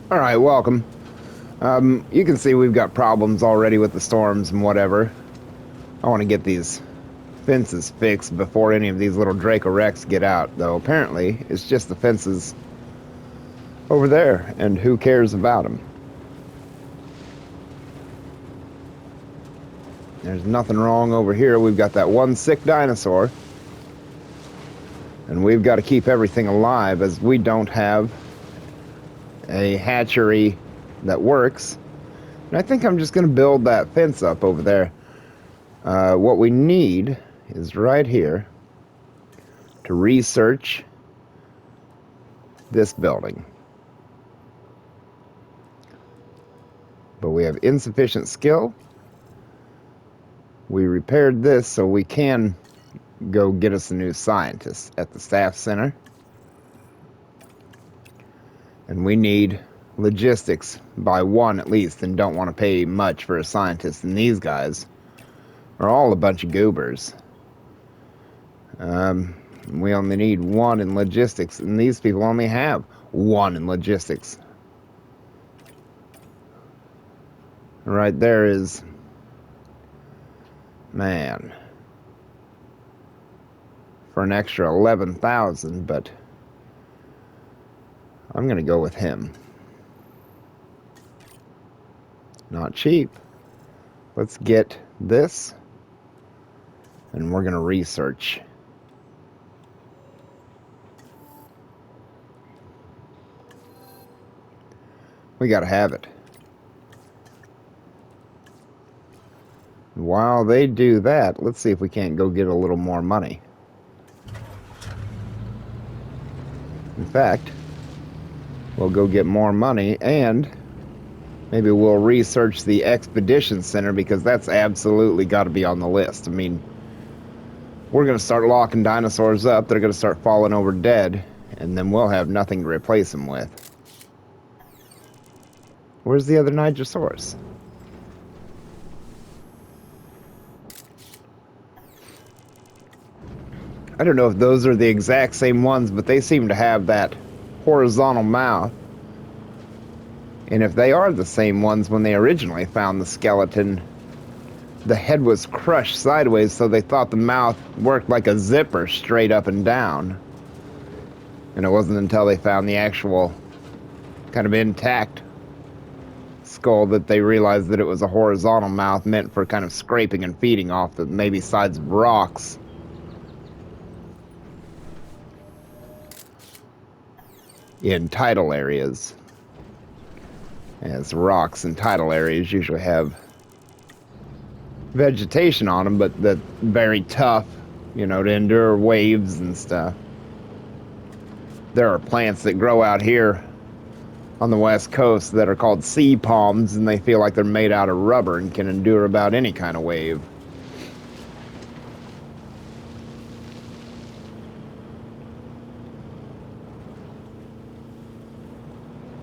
All right, welcome. You can see we've got problems already with the storms and whatever. I want to get these fences fixed before any of these little Draco Rex get out, though apparently it's just the fences over there, and who cares about them? There's nothing wrong over here. We've got that one sick dinosaur, and we've got to keep everything alive as we don't have a hatchery that works. And I think I'm just going to build that fence up over there. What we need is right here to research this building. But we have insufficient skill. We repaired this so we can go get us a new scientist at the staff center. And we need logistics by one at least, and don't want to pay much for a scientist. And these guys are all a bunch of goobers. We only need one in logistics, and these people only have one in logistics. Right there is, man, for an extra 11,000, but I'm gonna go with him. Not cheap. Let's get this, and we're gonna research. We gotta have it. While they do that, let's see if we can't go get a little more money. In fact, we'll go get more money, and maybe we'll research the expedition center, because that's absolutely got to be on the list. I mean, we're going to start locking dinosaurs up. They're going to start falling over dead, and then we'll have nothing to replace them with. Where's the other Nigersaurus? I don't know if those are the exact same ones, but they seem to have that horizontal mouth. And if they are the same ones, when they originally found the skeleton, the head was crushed sideways, so they thought the mouth worked like a zipper straight up and down. And it wasn't until they found the actual kind of intact skull that they realized that it was a horizontal mouth meant for kind of scraping and feeding off the maybe sides of rocks. In tidal areas, as rocks in tidal areas usually have vegetation on them, but that's very tough, to endure waves and stuff. There are plants that grow out here on the west coast that are called sea palms, and they feel like they're made out of rubber and can endure about any kind of wave.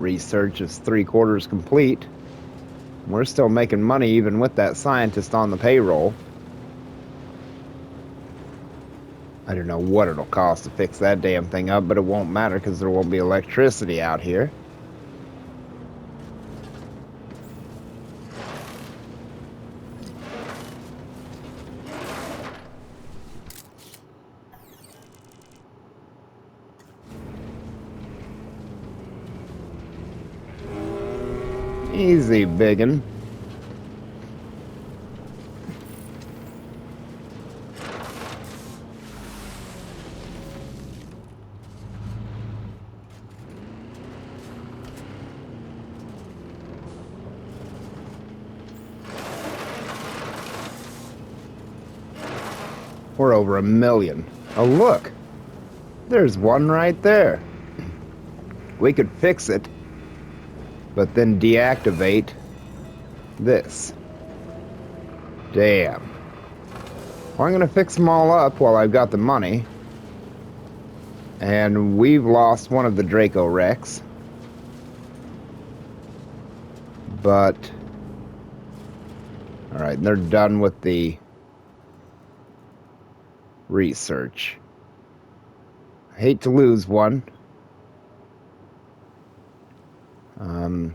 Research is 3/4 complete. We're still making money even with that scientist on the payroll. I don't know what it'll cost to fix that damn thing up, but it won't matter because there won't be electricity out here. Easy, biggin'. We're over 1 million. Oh, look. There's one right there. We could fix it, but then deactivate this. Damn. Well, I'm going to fix them all up while I've got the money. And we've lost one of the Draco Rex. But... alright, they're done with the research. I hate to lose one. Heading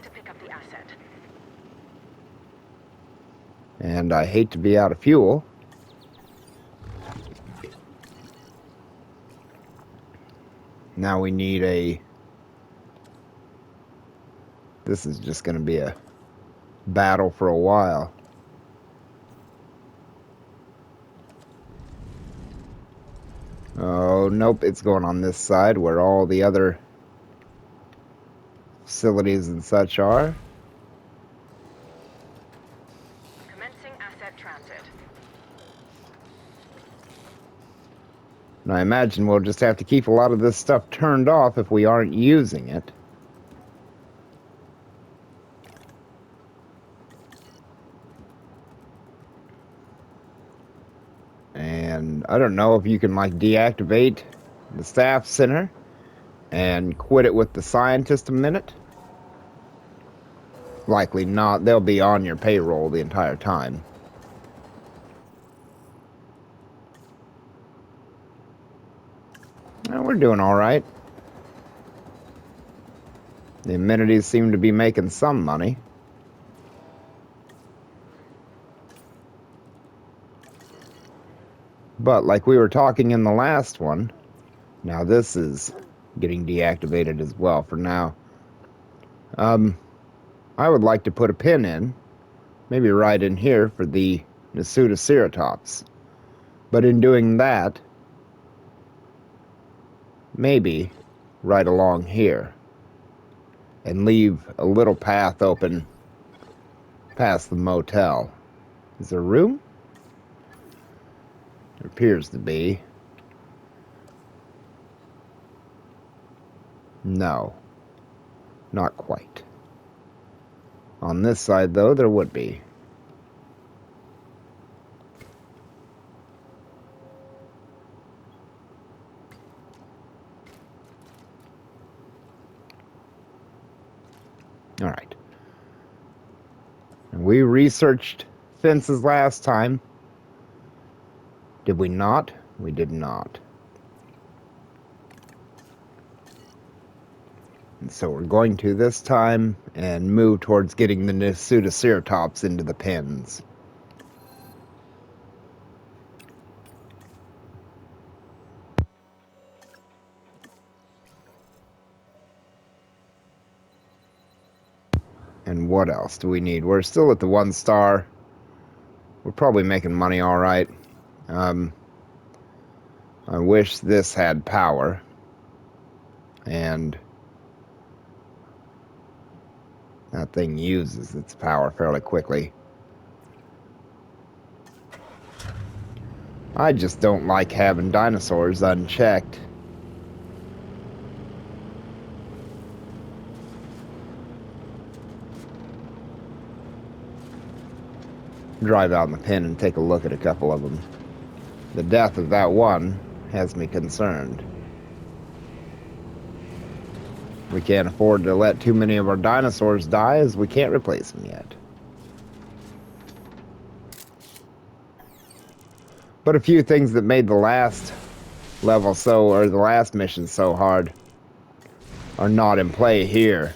to pick up the asset. And I hate to be out of fuel. Now we need a... This is just going to be a battle for a while. Oh, nope, it's going on this side where all the other facilities and such are. Commencing asset transit. And I imagine we'll just have to keep a lot of this stuff turned off if we aren't using it. And I don't know if you can, like, deactivate the staff center and quit it with the scientist a minute. Likely not. They'll be on your payroll the entire time. Well, we're doing all right. The amenities seem to be making some money. But like we were talking in the last one, now this is getting deactivated as well for now. I would like to put a pin in, maybe right in here for the Nigersaurus. But in doing that, maybe right along here. And leave a little path open past the motel. Is there room? There appears to be. No. Not quite. On this side, though, there would be. All right. And we researched fences last time. Did we not? We did not. And so we're going to this time and move towards getting the Nigersaurus into the pens. And what else do we need? We're still at the 1 star. We're probably making money all right. I wish this had power. And that thing uses its power fairly quickly. I just don't like having dinosaurs unchecked. Drive out in the pen and take a look at a couple of them. The death of that one has me concerned. We can't afford to let too many of our dinosaurs die, as we can't replace them yet. But a few things that made the last level or the last mission so hard are not in play here.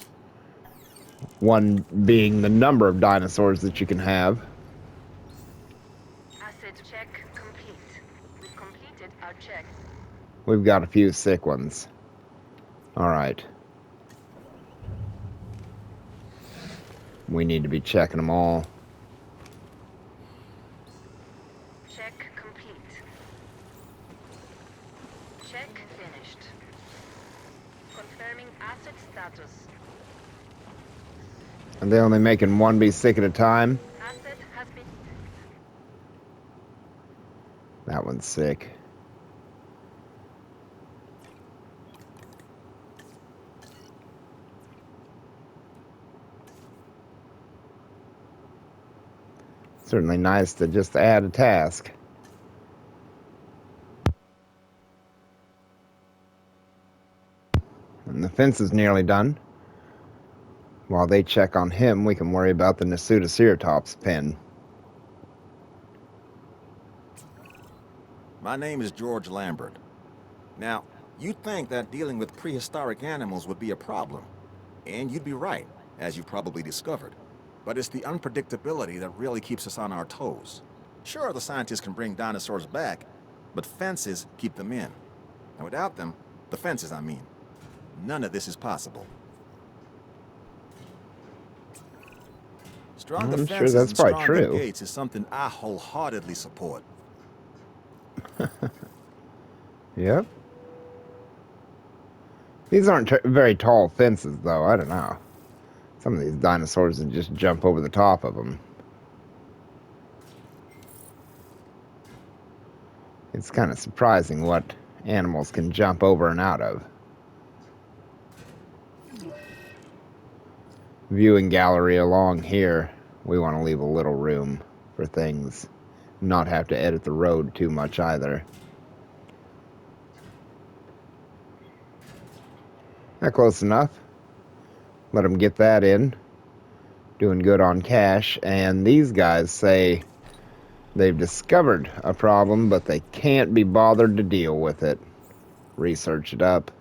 One being the number of dinosaurs that you can have. Asset check complete. We've completed our check. We've got a few sick ones. Alright. We need to be checking them all. Check complete. Check finished. Confirming asset status. Are they only making one be sick at a time? Asset has been... That one's sick. Certainly nice to just add a task. And the fence is nearly done. While they check on him, we can worry about the Nigersaurus pen. My name is George Lambert. Now, you'd think that dealing with prehistoric animals would be a problem. And you'd be right, as you probably discovered. But it's the unpredictability that really keeps us on our toes. Sure, the scientists can bring dinosaurs back, but fences keep them in. And without them, the fences, I mean, none of this is possible. Stronger I'm sure fences that's and probably stronger true. gates is something I wholeheartedly support. Yep. These aren't very tall fences, though. I don't know. Some of these dinosaurs would just jump over the top of them. It's kind of surprising what animals can jump over and out of. Viewing gallery along here, we want to leave a little room for things. Not have to edit the road too much either. Not close enough. Let them get that in. Doing good on cash. And these guys say they've discovered a problem, but they can't be bothered to deal with it. Research it up.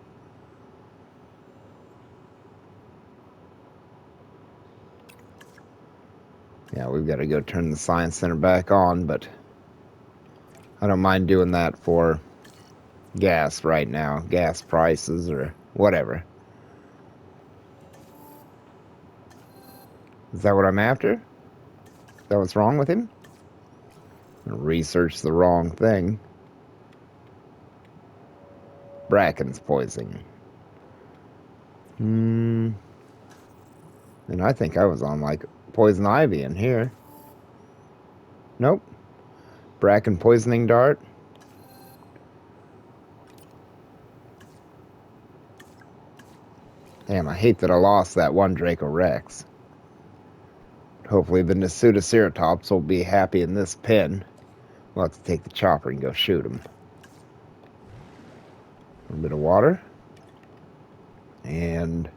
Yeah, we've got to go turn the science center back on, but I don't mind doing that for gas right now. Gas prices or whatever. Is that what I'm after? Is that what's wrong with him? Research the wrong thing. Bracken's poisoning. And I think I was on like poison ivy in here. Nope. Bracken poisoning dart. Damn, I hate that I lost that one Draco Rex. Hopefully the Nasutoceratops will be happy in this pen. We'll have to take the chopper and go shoot him. A little bit of water. And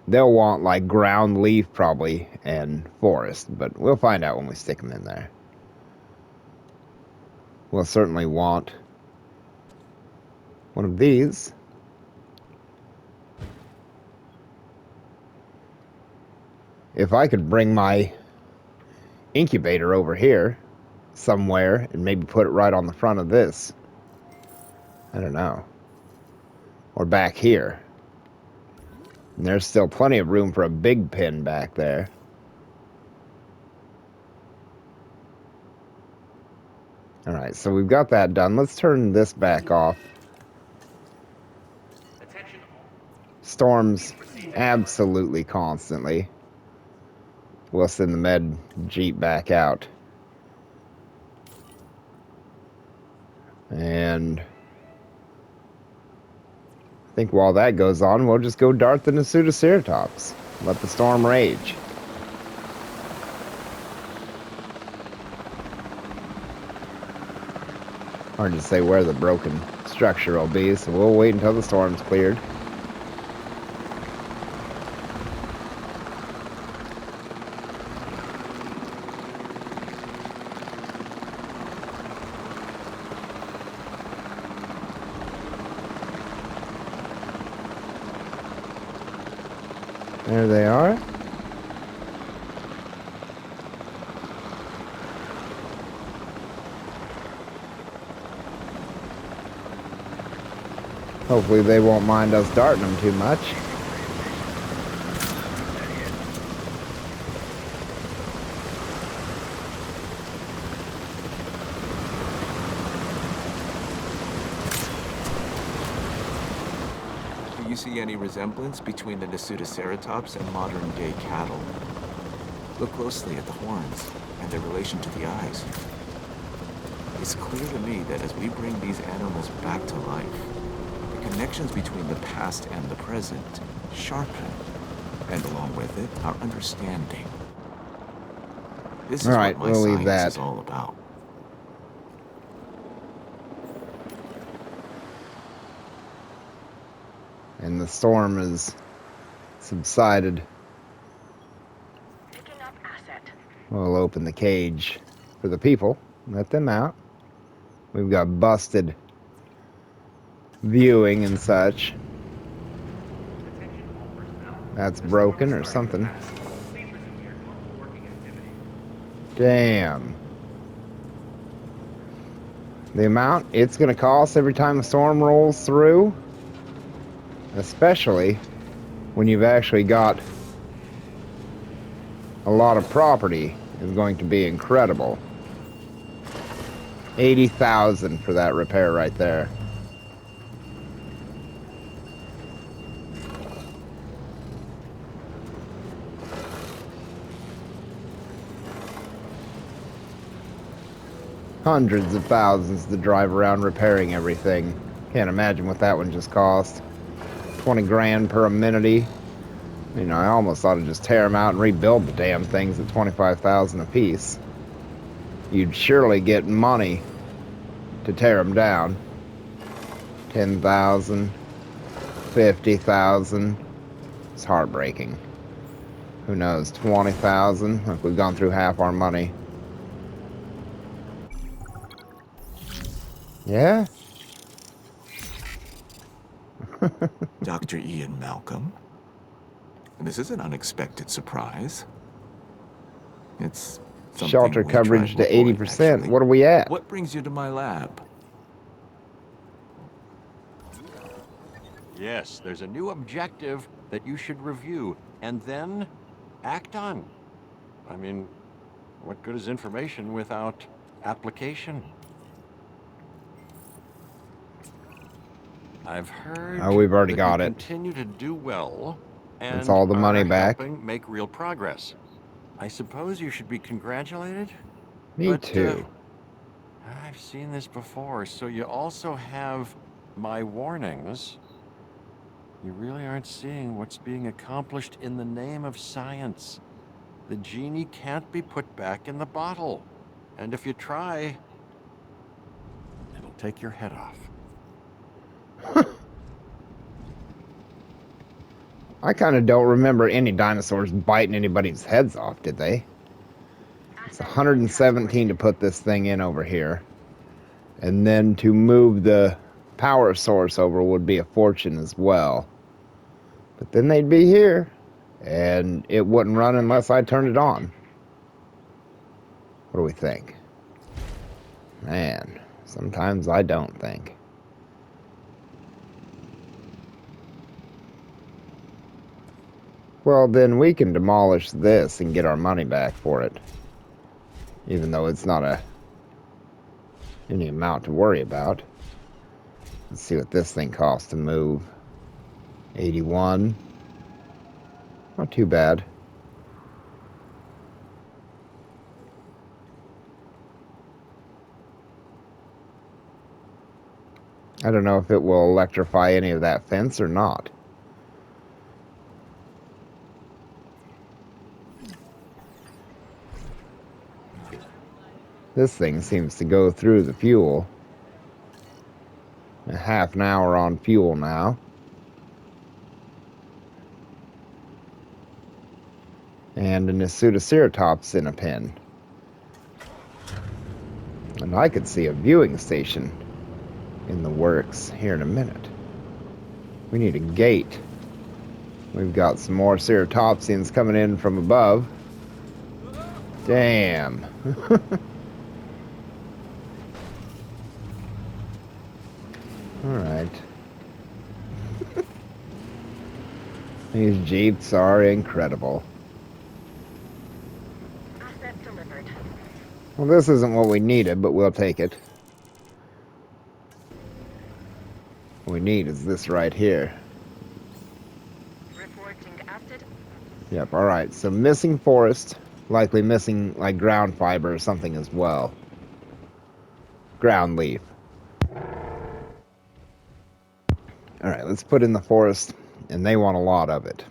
they'll want like ground leaf probably and forest, but we'll find out when we stick them in there. We'll certainly want one of these. If I could bring my incubator over here somewhere and maybe put it right on the front of this. I don't know. Or back here. And there's still plenty of room for a big pen back there. Alright, so we've got that done. Let's turn this back off. Storms absolutely constantly. We'll send the med jeep back out. And I think while that goes on, we'll just go dart the Nasutoceratops. Let the storm rage. Hard to say where the broken structure will be, so we'll wait until the storm's cleared. There they are. Hopefully they won't mind us darting them too much. Do you see any resemblance between the Nasutoceratops and modern-day cattle? Look closely at the horns and their relation to the eyes. It's clear to me that as we bring these animals back to life, the connections between the past and the present sharpen, and along with it, our understanding. This is Alright, what my we'll leave science that. is all about. And the storm has subsided. Picking up asset. We'll open the cage for the people. Let them out. We've got busted viewing and such. That's broken or something. Damn. The amount it's going to cost every time a storm rolls through, especially when you've actually got a lot of property, is going to be incredible. 80,000 for that repair right there. Hundreds of thousands to drive around repairing everything. Can't imagine what that one just cost. 20 grand per amenity. You know, I almost ought to just tear them out and rebuild the damn things at 25,000 a piece. You'd surely get money to tear them down. 10,000, 50,000. It's heartbreaking. Who knows? 20,000. Look, we've gone through half our money. Yeah? Dr. Ian Malcolm. This is an unexpected surprise. It's something Shelter we coverage tried to to avoid, 80%. actually. What are we at? What brings you to my lab? Yes, there's a new objective that you should review and then act on. I mean, what good is information without application? I've heard Oh, we've already that got you it. continue to do well and That's all the money are back. helping make real progress. I suppose you should be congratulated. Me but, too. I've seen this before, so you also have my warnings. You really aren't seeing what's being accomplished in the name of science. The genie can't be put back in the bottle. And if you try, it'll take your head off. I kind of don't remember any dinosaurs biting anybody's heads off, did they? It's 117 to put this thing in over here. And then to move the power source over would be a fortune as well. But then they'd be here, and it wouldn't run unless I turned it on. What do we think? Man, sometimes I don't think. Well, then we can demolish this and get our money back for it. Even though it's not any amount to worry about. Let's see what this thing costs to move. 81. Not too bad. I don't know if it will electrify any of that fence or not. This thing seems to go through the fuel. A half an hour on fuel now. And an Nigersaurus in a pen. And I could see a viewing station in the works here in a minute. We need a gate. We've got some more ceratopsians coming in from above. Damn. Alright. These jeeps are incredible. Asset delivered. Well, this isn't what we needed, but we'll take it. What we need is this right here. Reporting asset. Yep, alright. So missing forest. Likely missing, like, ground fiber or something as well. Ground leaf. Alright, let's put in the forest. And they want a lot of it.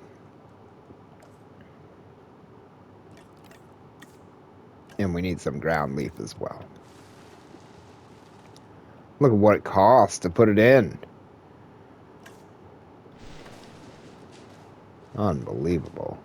And we need some ground leaf as well. Look at what it costs to put it in. Unbelievable.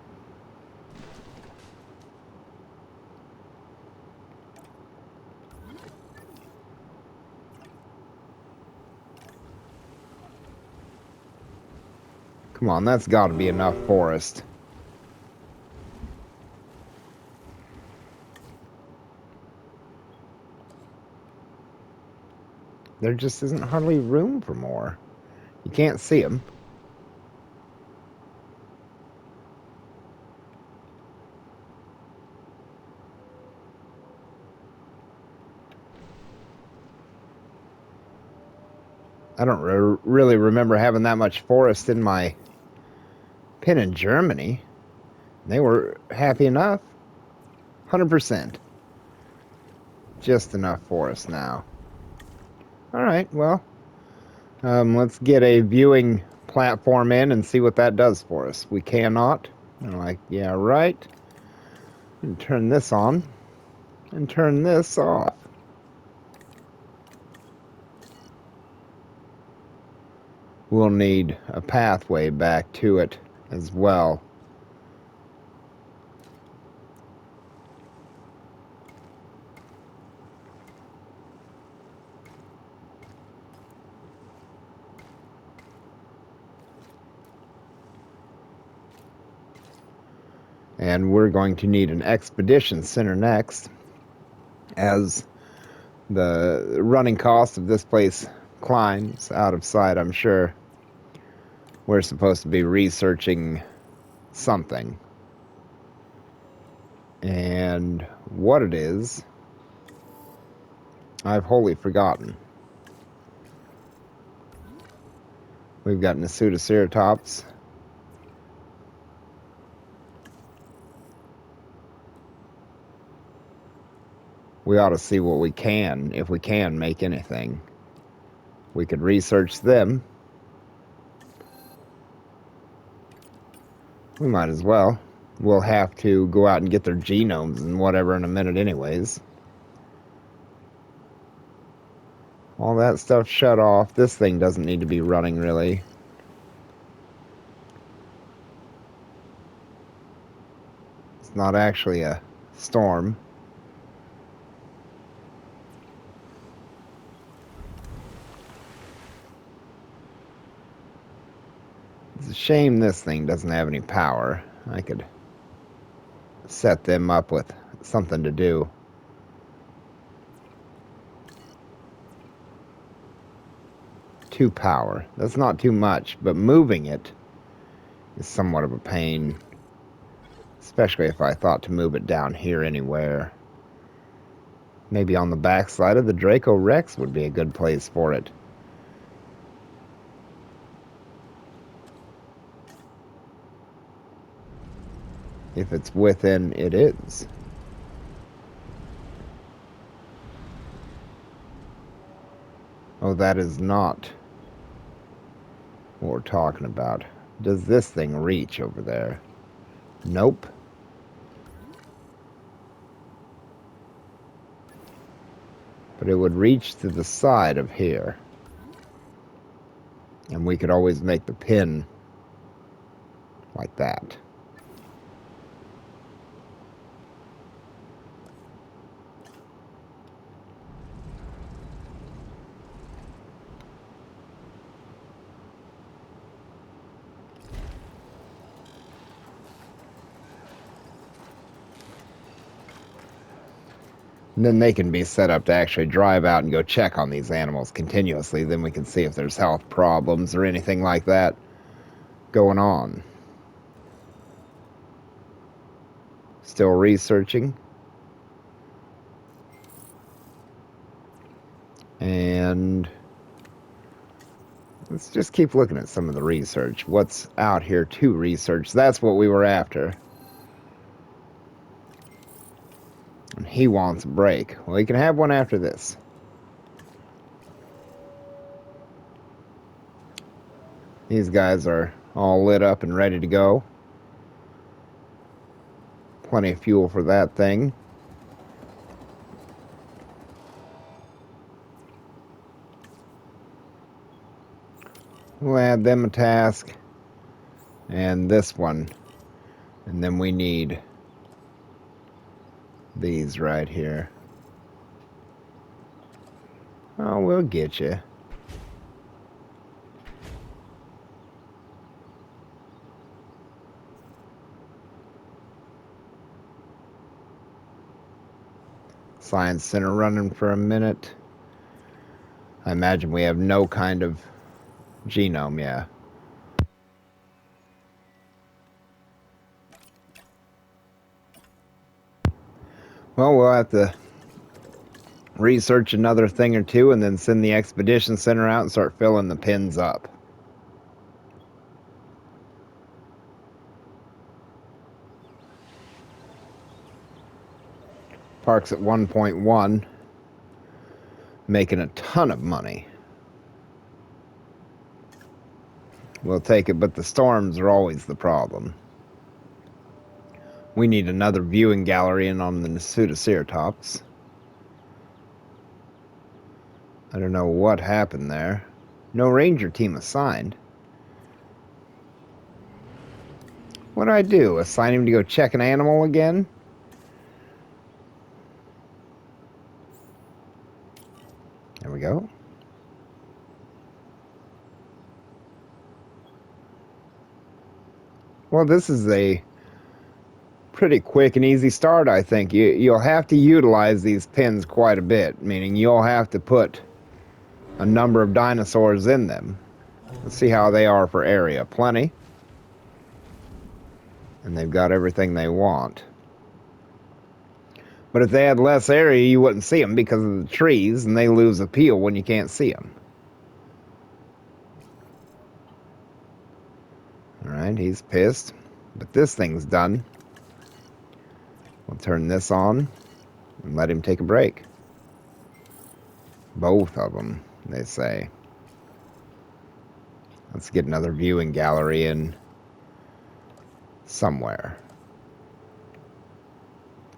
Come on, that's got to be enough forest. There just isn't hardly room for more. You can't see them. I don't really remember having that much forest in my pin in Germany. They were happy enough. 100%. Just enough forest now. Alright, well, let's get a viewing platform in and see what that does for us. We cannot. I'm like, yeah, right. And turn this on. And turn this off. We'll need a pathway back to it as well. And we're going to need an expedition center next, as the running cost of this place climbs out of sight, I'm sure. We're supposed to be researching something. And what it is, I've wholly forgotten. We've got Nigersaurus. We ought to see what we can, if we can make anything. We could research them. We might as well. We'll have to go out and get their genomes and whatever in a minute anyways. All that stuff shut off. This thing doesn't need to be running, really. It's not actually a storm. It's a shame this thing doesn't have any power. I could set them up with something to do. Two power. That's not too much, but moving it is somewhat of a pain. Especially if I thought to move it down here anywhere. Maybe on the backside of the Draco Rex would be a good place for it. If it's within, it is. Oh, that is not what we're talking about. Does this thing reach over there? Nope. But it would reach to the side of here. And we could always make the pin like that. And then they can be set up to actually drive out and go check on these animals continuously. Then we can see if there's health problems or anything like that going on. Still researching. And let's just keep looking at some of the research. What's out here to research? That's what we were after. And he wants a break. Well, he can have one after this. These guys are all lit up and ready to go. Plenty of fuel for that thing. We'll add them a task. And this one. And then we need these right here. Oh, we'll get you. Science Center running for a minute. I imagine we have no kind of genome, yeah. Well, we'll have to research another thing or two and then send the expedition center out and start filling the pins up. Park's at 1.1, making a ton of money. We'll take it, but the storms are always the problem. We need another viewing gallery in on the Nigersaurus. I don't know what happened there. No ranger team assigned. What do I do? Assign him to go check an animal again? There we go. Well, this is a pretty quick and easy start, I think. You'll have to utilize these pins quite a bit, meaning you'll have to put a number of dinosaurs in them. Let's see how they are for area. Plenty. And they've got everything they want. But if they had less area, you wouldn't see them because of the trees, and they lose appeal when you can't see them. Alright, he's pissed. But this thing's done. We'll turn this on and let him take a break. Both of them, they say. Let's get another viewing gallery in somewhere.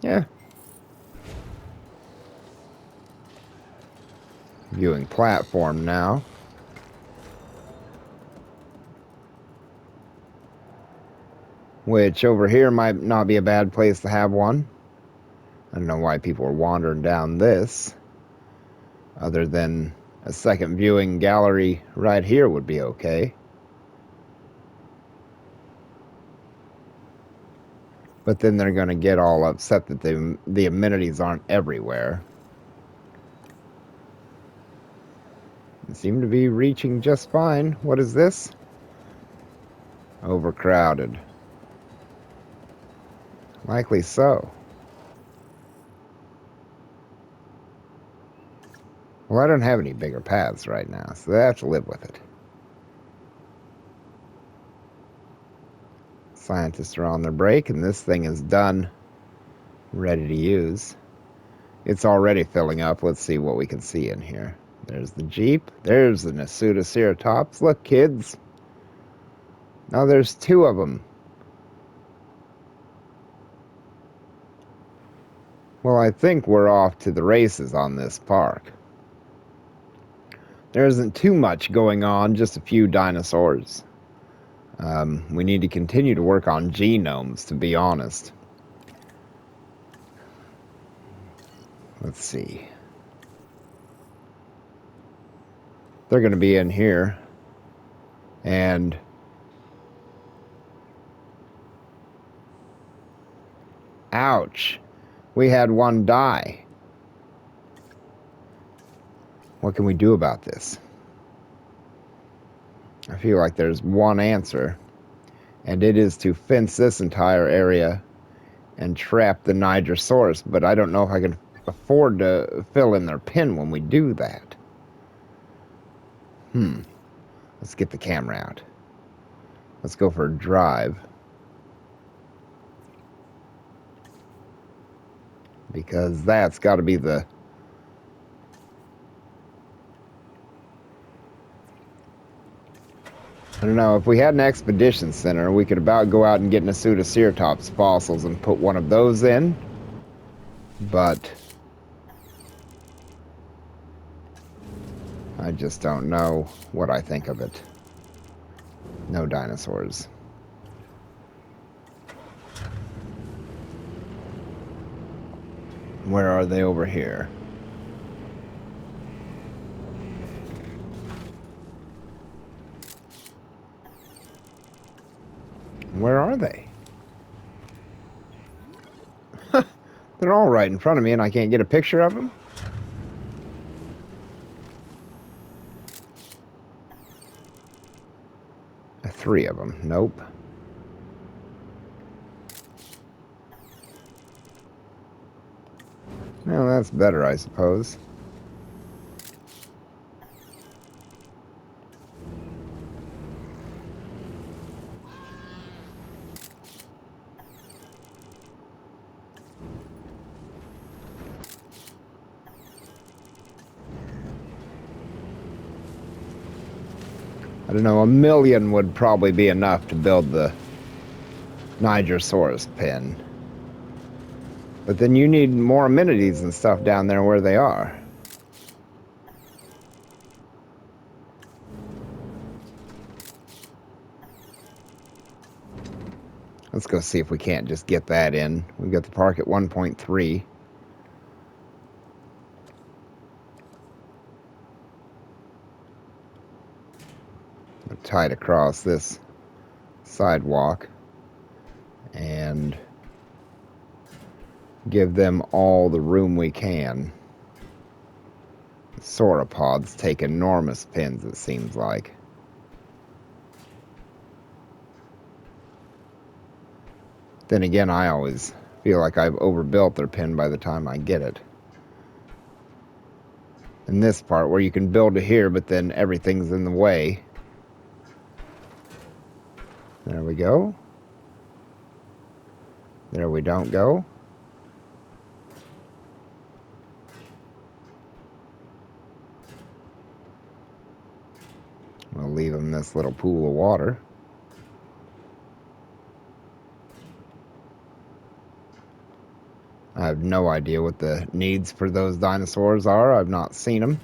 Yeah. Viewing platform now. Which over here might not be a bad place to have one. I don't know why people are wandering down this. Other than a second viewing gallery right here would be okay. But then they're going to get all upset that the amenities aren't everywhere. They seem to be reaching just fine. What is this? Overcrowded. Likely so. Well, I don't have any bigger paths right now, so they have to live with it. Scientists are on their break, and this thing is done. Ready to use. It's already filling up. Let's see what we can see in here. There's the Jeep. There's the Nigersaurus. Look, kids. Now there's two of them. Well, I think we're off to the races on this park. There isn't too much going on, just a few dinosaurs. We need to continue to work on genomes, to be honest. Let's see. They're going to be in here. And ouch. We had one die. What can we do about this? I feel like there's one answer, and it is to fence this entire area and trap the Nigersaurus, but I don't know if I can afford to fill in their pin when we do that. Let's get the camera out. Let's go for a drive. Because that's got to be the... I don't know, if we had an expedition center, we could about go out and get Nigersaurus fossils and put one of those in. But I just don't know what I think of it. No dinosaurs. Where are they over here? Where are they? They're all right in front of me and I can't get a picture of them? Three of them. Nope. Well, that's better, I suppose. I don't know, 1,000,000 would probably be enough to build the Nigersaurus pen. But then you need more amenities and stuff down there where they are. Let's go see if we can't just get that in. We've got the park at 1.3. Tied across this sidewalk and give them all the room we can. Sauropods take enormous pins, it seems like. Then again, I always feel like I've overbuilt their pin by the time I get it. In this part where you can build it here, but then everything's in the way. There we go. There we don't go. We'll leave them this little pool of water. I have no idea what the needs for those dinosaurs are. I've not seen them.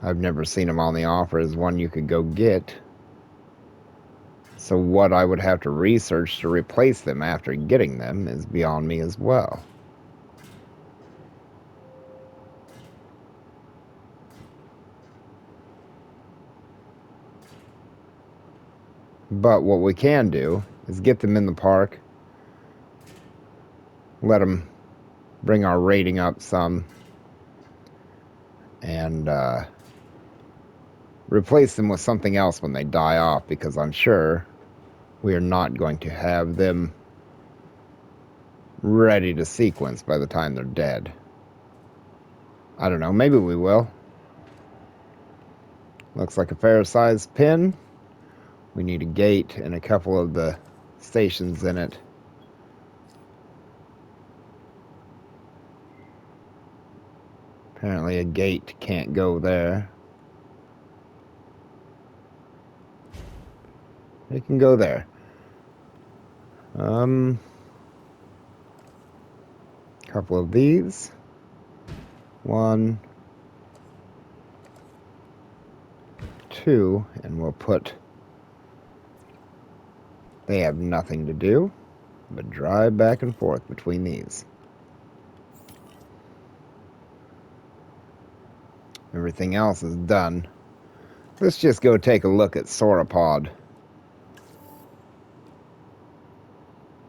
I've never seen them on the offer as one you could go get. So what I would have to research to replace them after getting them is beyond me as well. But what we can do is get them in the park, let them bring our rating up some, and replace them with something else when they die off, because I'm sure we are not going to have them ready to sequence by the time they're dead. I don't know, maybe we will. Looks like a fair-sized pin. We need a gate and a couple of the stations in it. Apparently a gate can't go there. It can go there. Couple of these. 1, 2, and we'll put... They have nothing to do but drive back and forth between these. Everything else is done. Let's just go take a look at sauropod.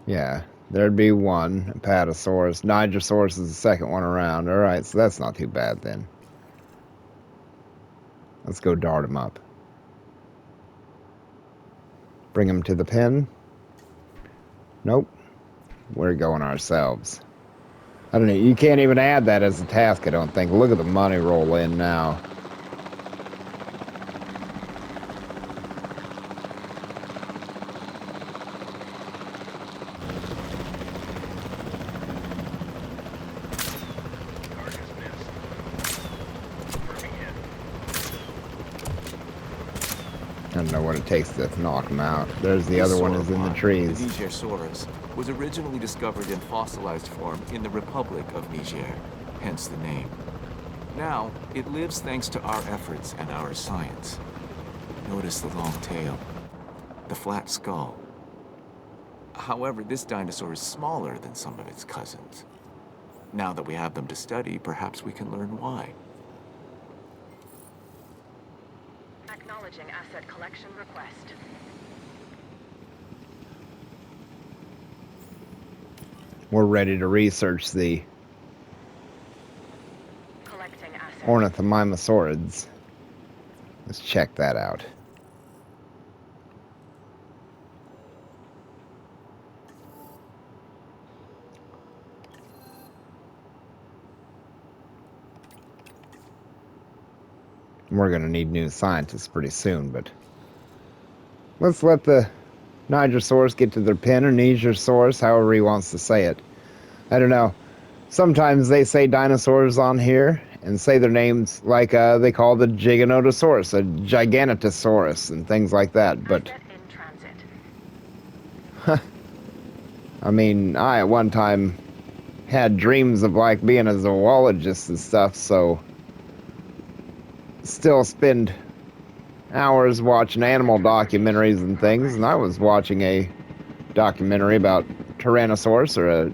Yeah, there'd be one, Apatosaurus. Nigersaurus is the second one around. Alright, so that's not too bad then. Let's go dart him up. Bring him to the pen. Nope. We're going ourselves. I don't know, you can't even add that as a task, I don't think. Look at the money roll in now. I don't know what it takes to knock them out. There's the other one is in the trees. The Nigersaurus was originally discovered in fossilized form in the Republic of Niger, hence the name. Now, it lives thanks to our efforts and our science. Notice the long tail, the flat skull. However, this dinosaur is smaller than some of its cousins. Now that we have them to study, perhaps we can learn why. Acknowledging asset collection request. we're ready to research the Collecting assets. ornithomimosaurids. Let's check that out. We're going to need new scientists pretty soon, but let's let the Nigersaurus get to their pen, or Nigersaurus, however he wants to say it. I don't know. Sometimes they say dinosaurs on here and say their names like they call the Giganotosaurus, a Giganotosaurus, and things like that. But Asset in transit. I mean, I at one time had dreams of like being a zoologist and stuff, so still spend hours watching animal documentaries and things, and I was watching a documentary about Tyrannosaurus, or a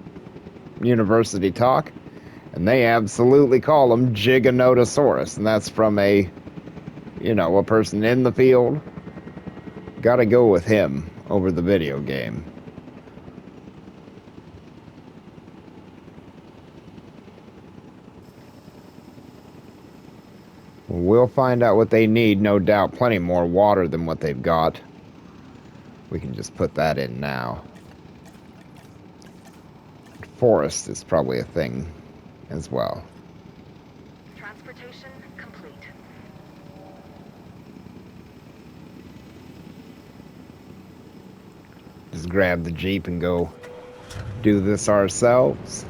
university talk, and they absolutely call them Giganotosaurus, and that's from a person in the field. Gotta go with him over the video game. We'll find out what they need. No doubt plenty more water than what they've got. We can just put that in now. Forest is probably a thing as well. Transportation complete. Just grab the Jeep and go do this ourselves.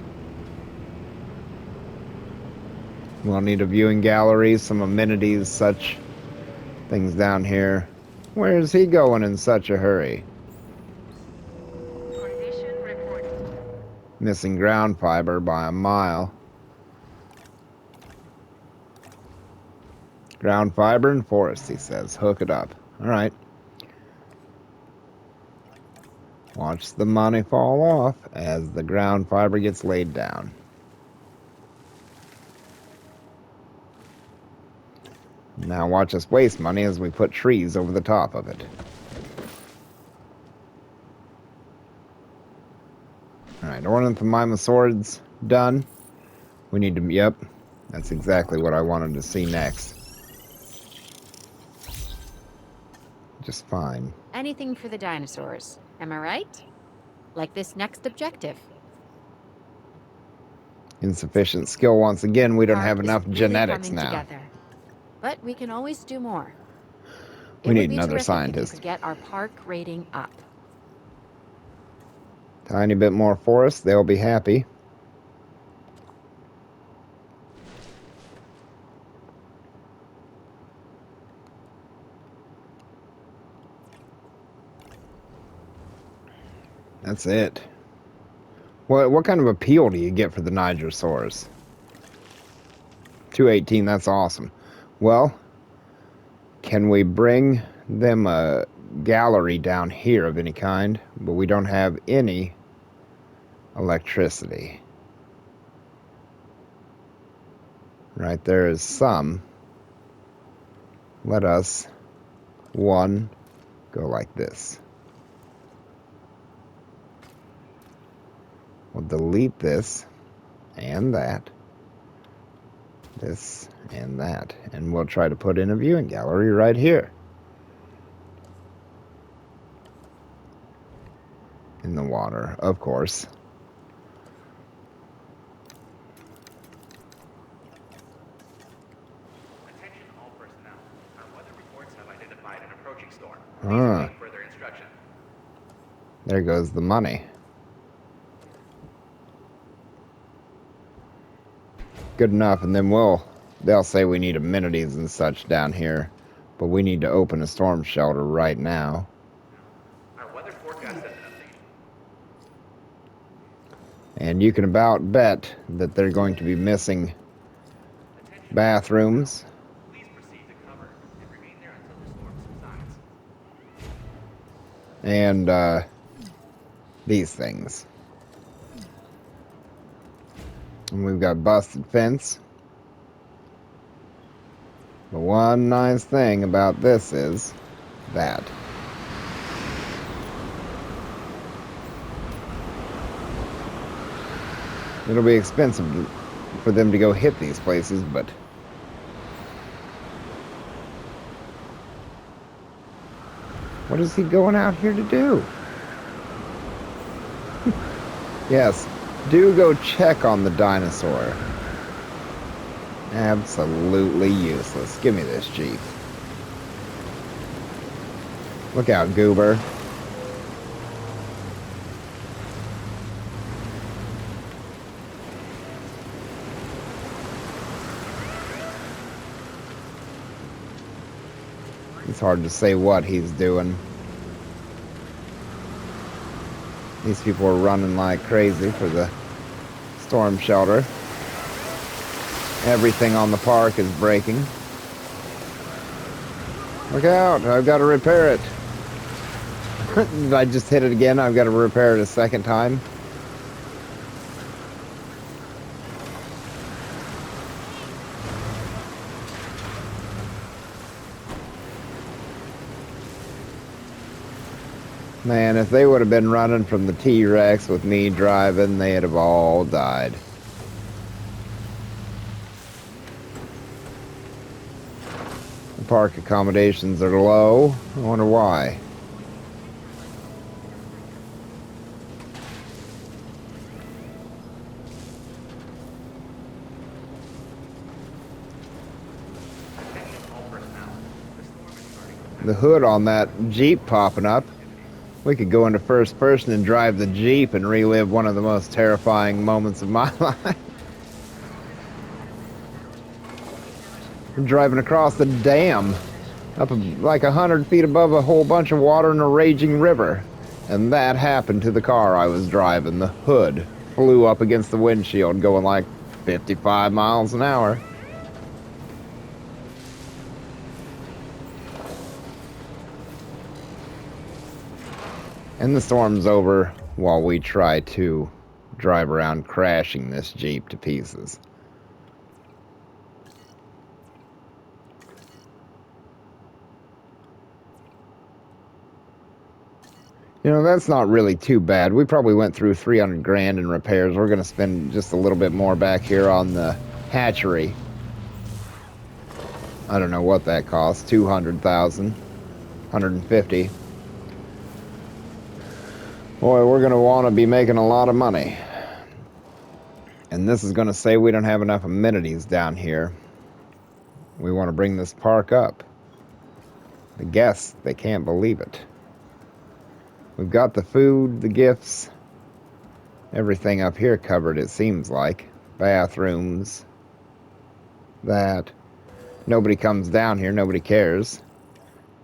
We'll need a viewing gallery, some amenities, such things down here. Where's he going in such a hurry? Condition reported. Missing ground fiber by a mile. Ground fiber and forest, he says. Hook it up. Alright. Watch the money fall off as the ground fiber gets laid down. Now watch us waste money as we put trees over the top of it. Alright, ornithomimosaurids done. We need to, yep, that's exactly what I wanted to see next. Just fine. Anything for the dinosaurs, am I right? Like this next objective. Insufficient skill once again. We don't Park have is enough really genetics coming now. together. But we can always do more. We need It would be another terrific scientist. if you could get our park rating up. Tiny bit more forest, they'll be happy. That's it. What kind of appeal do you get for the Nigersaurus? 218, that's awesome. Well, can we bring them a gallery down here of any kind? But we don't have any electricity. Right, there is some. Let us, one, go like this. We'll delete this and that. This and that. And we'll try to put in a viewing gallery right here. In the water, of course. Attention all personnel. Our weather reports have identified an approaching storm. Please Ah. await further instruction. There goes the money. Good enough, and then they'll say we need amenities and such down here, but we need to open a storm shelter right now. Our weather forecast has an update. And you can about bet that they're going to be missing Attention. bathrooms Please proceed to cover and remain there until the storm subsides. and these things. And we've got busted fence. The one nice thing about this is that. It'll be expensive for them to go hit these places, but... What is he going out here to do? Yes, do go check on the dinosaur. Absolutely useless. Give me this Jeep. Look out, goober. It's hard to say what he's doing. These people are running like crazy for the storm shelter. Everything on the park is breaking. Look out, I've got to repair it. Did I just hit it again? I've got to repair it a second time. Man, if they would have been running from the T-Rex with me driving, they'd have all died. The park accommodations are low. I wonder why. Attention all personnel. The storm is starting. The hood on that Jeep popping up. We could go into first person and drive the Jeep and relive one of the most terrifying moments of my life. I'm driving across the dam, up like 100 feet above a whole bunch of water in a raging river. And that happened to the car I was driving. The hood flew up against the windshield going like 55 miles an hour. And the storm's over while we try to drive around crashing this Jeep to pieces. You know, that's not really too bad. We probably went through 300 grand in repairs. We're going to spend just a little bit more back here on the hatchery. I don't know what that costs. 200,000, 150. Boy, we're going to want to be making a lot of money. And this is going to say we don't have enough amenities down here. We want to bring this park up. The guests, they can't believe it. We've got the food, the gifts, everything up here covered, it seems like. Bathrooms. That. Nobody comes down here, nobody cares.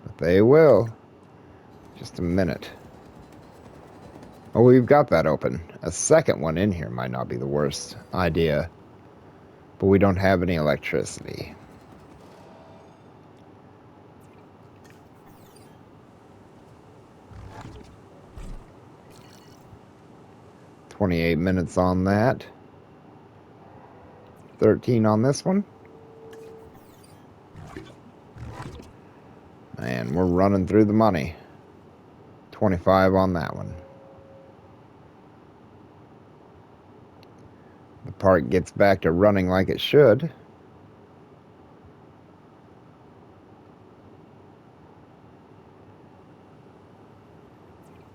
But they will. Just a minute. Oh, we've got that open. A second one in here might not be the worst idea. But we don't have any electricity. $28 minutes on that. 13 on this one. And we're running through the money. 25 on that one. The park gets back to running like it should.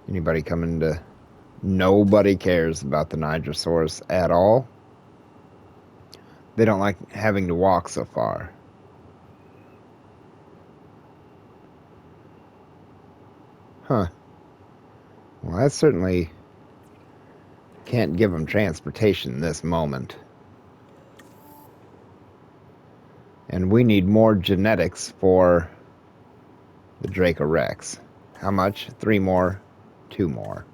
Anybody coming to... Nobody cares about the Nigersaurus at all. They don't like having to walk so far. Huh. Well, I certainly can't give them transportation this moment. And we need more genetics for the Draco Rex. How much? 3 more, 2 more.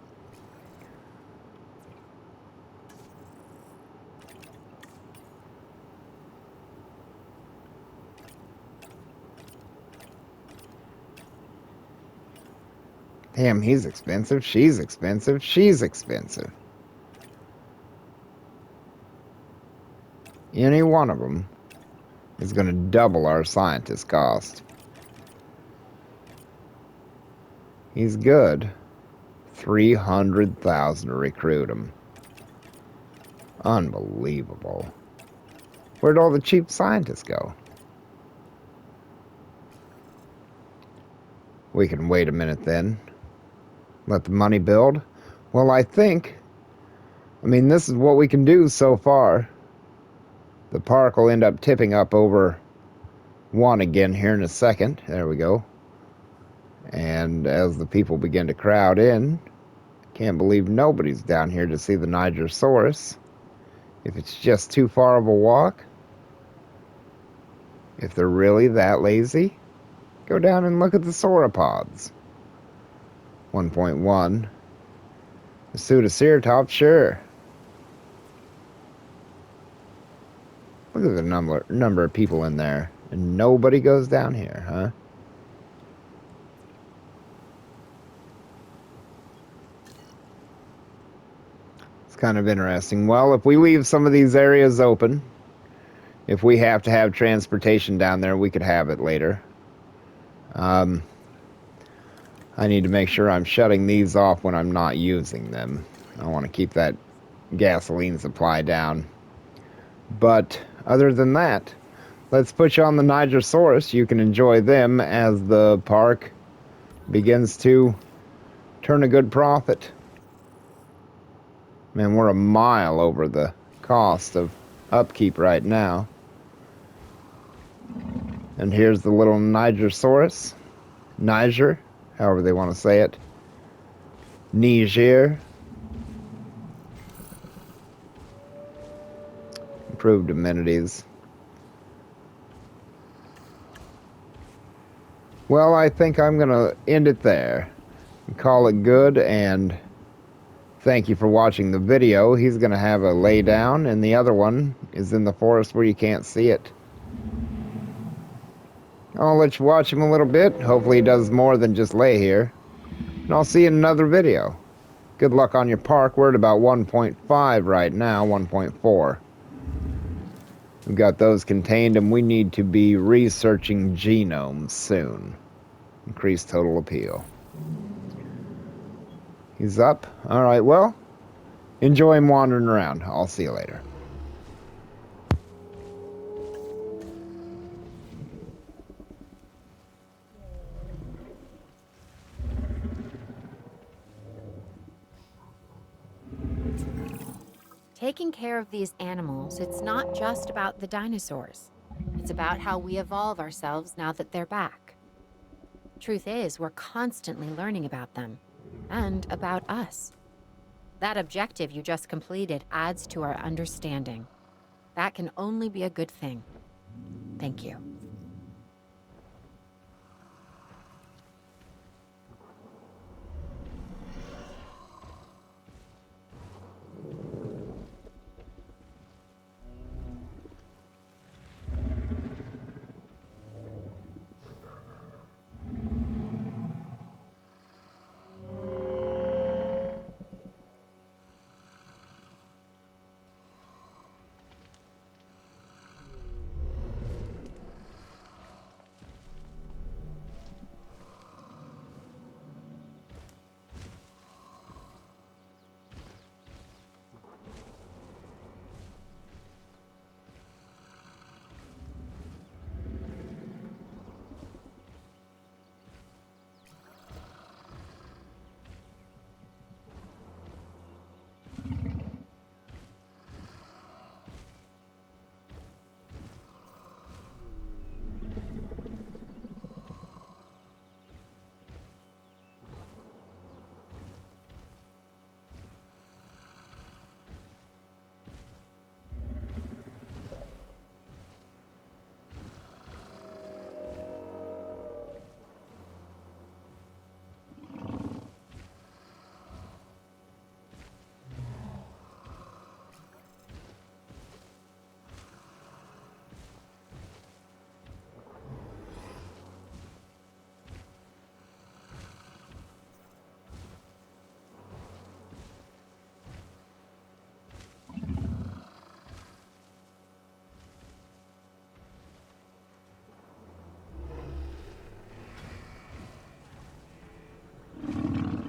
Damn, he's expensive, she's expensive, she's expensive. Any one of them is going to double our scientist cost. He's good. 300,000 to recruit him. Unbelievable. Where'd all the cheap scientists go? We can wait a minute then. Let the money build. Well, I mean, this is what we can do so far. The park will end up tipping up over 1 again here in a second. There we go. And as the people begin to crowd in, can't believe nobody's down here to see the Nigersaurus. If it's just too far of a walk, if they're really that lazy, go down and look at the sauropods. 1.1. The Pseudoceratops, sure. Look at the number of people in there, and nobody goes down here, huh? It's kind of interesting. Well, if we leave some of these areas open, if we have to have transportation down there, we could have it later. I need to make sure I'm shutting these off when I'm not using them. I want to keep that gasoline supply down. But other than that, let's put you on the Nigersaurus. You can enjoy them as the park begins to turn a good profit. Man, we're a mile over the cost of upkeep right now. And here's the little Nigersaurus. Niger, however they want to say it. Niger. Improved amenities. Well, I think I'm going to end it there and call it good, and thank you for watching the video. He's going to have a lay down, and the other one is in the forest where you can't see it. I'll let you watch him a little bit. Hopefully he does more than just lay here. And I'll see you in another video. Good luck on your park. We're at about 1.5 right now, 1.4. We've got those contained, and we need to be researching genomes soon. Increase total appeal. He's up. All right, well, enjoy him wandering around. I'll see you later. Taking care of these animals, it's not just about the dinosaurs. It's about how we evolve ourselves now that they're back. Truth is, we're constantly learning about them, and about us. That objective you just completed adds to our understanding. That can only be a good thing. Thank you.